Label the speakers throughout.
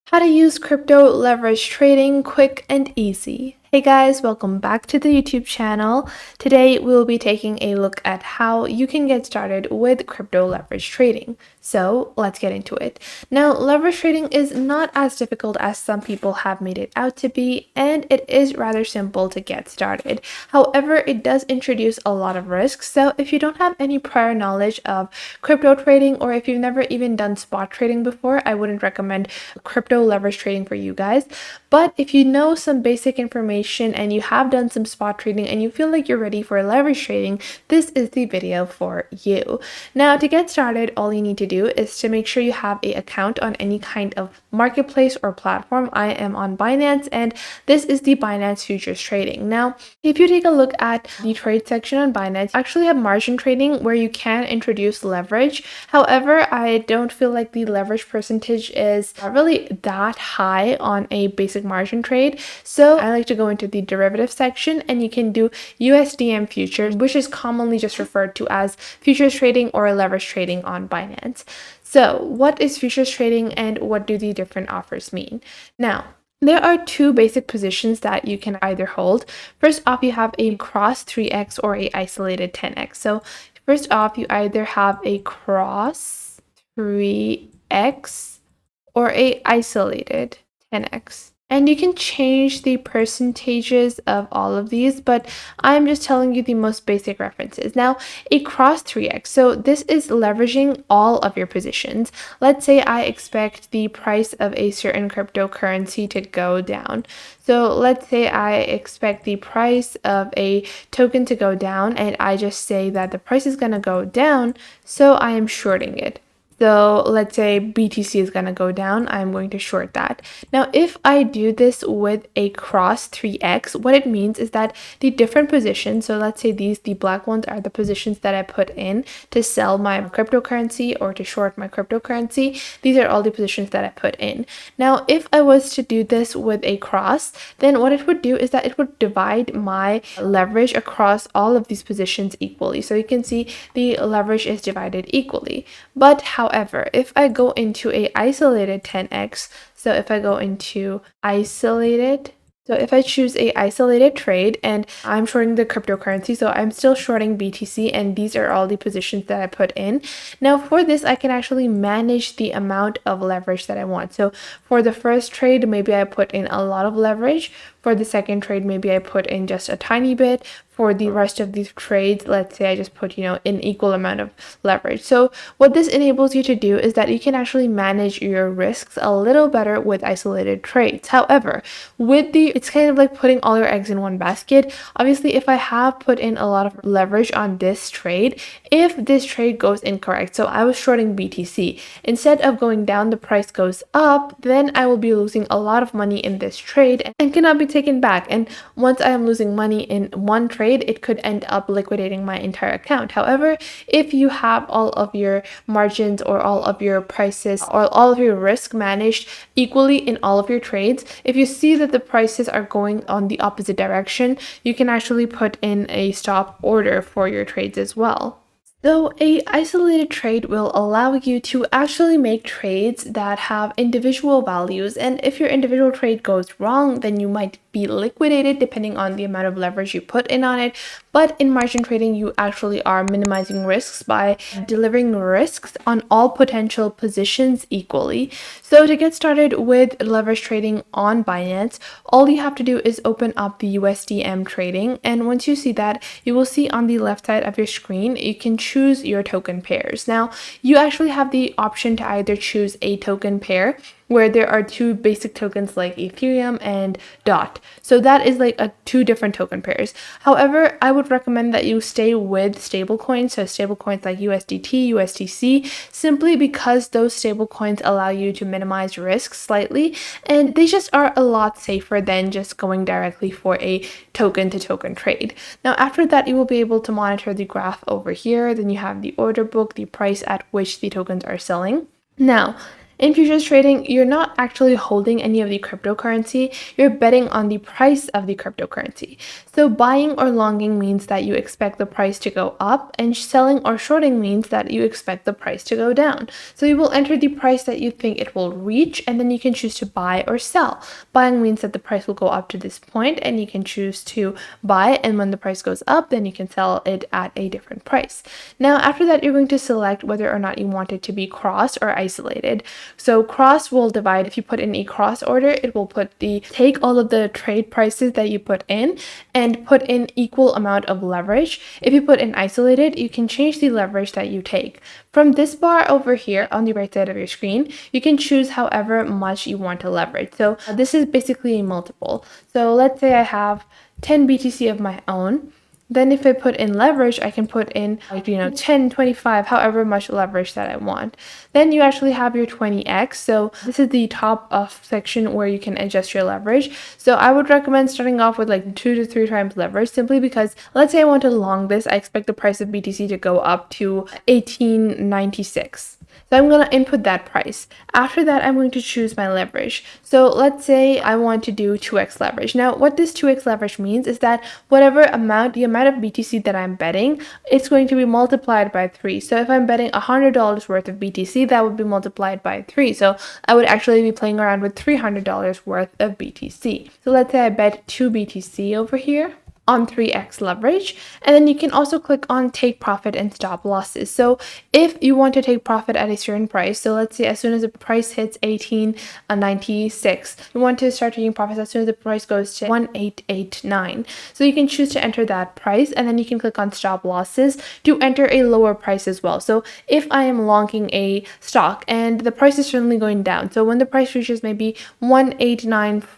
Speaker 1: How to use crypto leverage trading quick and easy. Hey guys, welcome back to the YouTube channel. Today we'll be taking a look at how you can get started with crypto leverage trading. So let's get into it. Now, leverage trading is not as difficult as some people have made it out to be, and it is rather simple to get started. However, it does introduce a lot of risks. So if you don't have any prior knowledge of crypto trading, or if you've never even done spot trading before, I wouldn't recommend crypto leverage trading for you guys. But if you know some basic information and you have done some spot trading and you feel like you're ready for leverage trading, this is the video for you. Now, to get started, all you need to do is to make sure you have an account on any kind of marketplace or platform. I am on Binance, and this is the Binance Futures Trading. Now, if you take a look at the trade section on Binance, you actually have margin trading where you can introduce leverage. However, I don't feel like the leverage percentage is really that high on a basic margin trade. So I like to go into the derivative section, and you can do USDM futures, which is commonly just referred to as futures trading or leverage trading on Binance. So what is futures trading and what do the different offers mean? Now, there are two basic positions that you can either hold. First off, you have a cross 3x or a isolated 10x. So first off, you either have a cross 3x or a isolated 10x. And you can change the percentages of all of these, but I'm just telling you the most basic references. Now, a cross 3x. So this is leveraging all of your positions. Let's say I expect the price of a certain cryptocurrency to go down. So let's say I expect the price of a token to go down, and I just say that the price is going to go down, so I am shorting it. So let's say BTC is going to go down, I'm going to short that. Now, if I do this with a cross 3x, what it means is that the different positions, so let's say the black ones are the positions that I put in to sell my cryptocurrency or to short my cryptocurrency. These are all the positions that I put in. Now, if I was to do this with a cross, then what it would do is that it would divide my leverage across all of these positions equally. So you can see the leverage is divided equally. But however, if I go into a isolated 10x, so if I go into isolated, so if I choose a isolated trade and I'm shorting the cryptocurrency, so I'm still shorting BTC, and these are all the positions that I put in. Now for this, I can actually manage the amount of leverage that I want. So for the first trade, maybe I put in a lot of leverage. For the second trade, maybe I put in just a tiny bit. For the rest of these trades, let's say I just put, an equal amount of leverage. So what this enables you to do is that you can actually manage your risks a little better with isolated trades. However, it's kind of like putting all your eggs in one basket. Obviously, if I have put in a lot of leverage on this trade, if this trade goes incorrect, so I was shorting BTC, instead of going down, the price goes up, then I will be losing a lot of money in this trade and cannot be taken back. And once I am losing money in one trade, it could end up liquidating my entire account. However, if you have all of your margins or all of your prices or all of your risk managed equally in all of your trades, if you see that the prices are going on the opposite direction, you can actually put in a stop order for your trades as well. So a isolated trade will allow you to actually make trades that have individual values, and if your individual trade goes wrong, then you might be liquidated depending on the amount of leverage you put in on it. But in margin trading, you actually are minimizing risks by delivering risks on all potential positions equally. So to get started with leverage trading on Binance, all you have to do is open up the USDM trading, and once you see that, you will see on the left side of your screen you can choose your token pairs. Now, you actually have the option to either choose a token pair where there are two basic tokens like Ethereum and DOT. So that is like two different token pairs. However, I would recommend that you stay with stablecoins, so stablecoins like USDT, USDC, simply because those stablecoins allow you to minimize risk slightly, and they just are a lot safer than just going directly for a token to token trade. Now, after that, you will be able to monitor the graph over here. Then you have the order book, the price at which the tokens are selling. Now, In futures trading, you're not actually holding any of the cryptocurrency, you're betting on the price of the cryptocurrency. So buying or longing means that you expect the price to go up, and selling or shorting means that you expect the price to go down. So you will enter the price that you think it will reach, and then you can choose to buy or sell. Buying means that the price will go up to this point and you can choose to buy, and when the price goes up, then you can sell it at a different price. Now after that, you're going to select whether or not you want it to be cross or isolated. So cross will divide. If you put in a cross order, it will take all of the trade prices that you put in and put in equal amount of leverage. If you put in isolated, you can change the leverage that you take. From this bar over here on the right side of your screen, you can choose however much you want to leverage. So this is basically a multiple. So let's say I have 10 BTC of my own. Then if I put in leverage, I can put in 10, 25, however much leverage that I want. Then you actually have your 20x. So this is the top of section where you can adjust your leverage. So I would recommend starting off with like 2 to 3 times leverage, simply because let's say I want to long this. I expect the price of BTC to go up to 1896. So I'm going to input that price. After that, I'm going to choose my leverage. So let's say I want to do 2x leverage. Now, what this 2x leverage means is that whatever amount, the amount of BTC that I'm betting, it's going to be multiplied by 3. So if I'm betting $100 worth of BTC, that would be multiplied by 3. So I would actually be playing around with $300 worth of BTC. So let's say I bet 2 BTC over here on 3x leverage, and then you can also click on take profit and stop losses. So if you want to take profit at a certain price, so let's say as soon as the price hits 1896, you want to start taking profits as soon as the price goes to 1889. So you can choose to enter that price, and then you can click on stop losses to enter a lower price as well. So if I am longing a stock and the price is certainly going down, so when the price reaches maybe 1895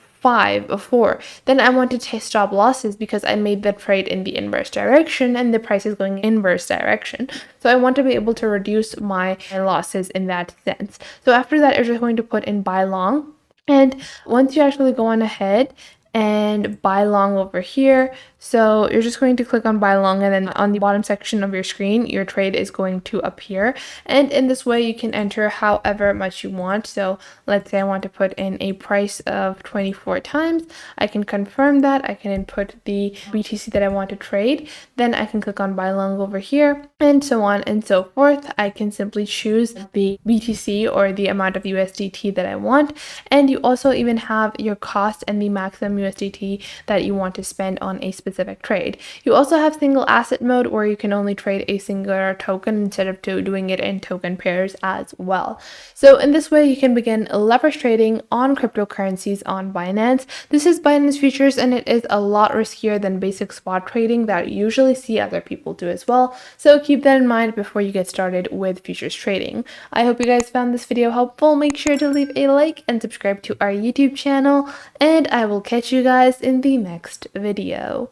Speaker 1: or 4, then I want to stop losses because I made the trade in the inverse direction and the price is going inverse direction. So I want to be able to reduce my losses in that sense. So after that, you're just going to put in buy long. And once you actually go on ahead and buy long over here, so you're just going to click on buy long, and then on the bottom section of your screen, your trade is going to appear. And in this way, you can enter however much you want. So let's say I want to put in a price of 24 times. I can confirm that. I can input the BTC that I want to trade. Then I can click on buy long over here, and so on and so forth. I can simply choose the BTC or the amount of USDT that I want. And you also even have your cost and the maximum USDT that you want to spend on a specific trade. You also have single asset mode, where you can only trade a singular token instead of doing it in token pairs as well. So in this way, you can begin leverage trading on cryptocurrencies on Binance. This is Binance Futures, and it is a lot riskier than basic spot trading that you usually see other people do as well. So keep that in mind before you get started with futures trading. I hope you guys found this video helpful. Make sure to leave a like and subscribe to our YouTube channel, and I will catch you guys in the next video.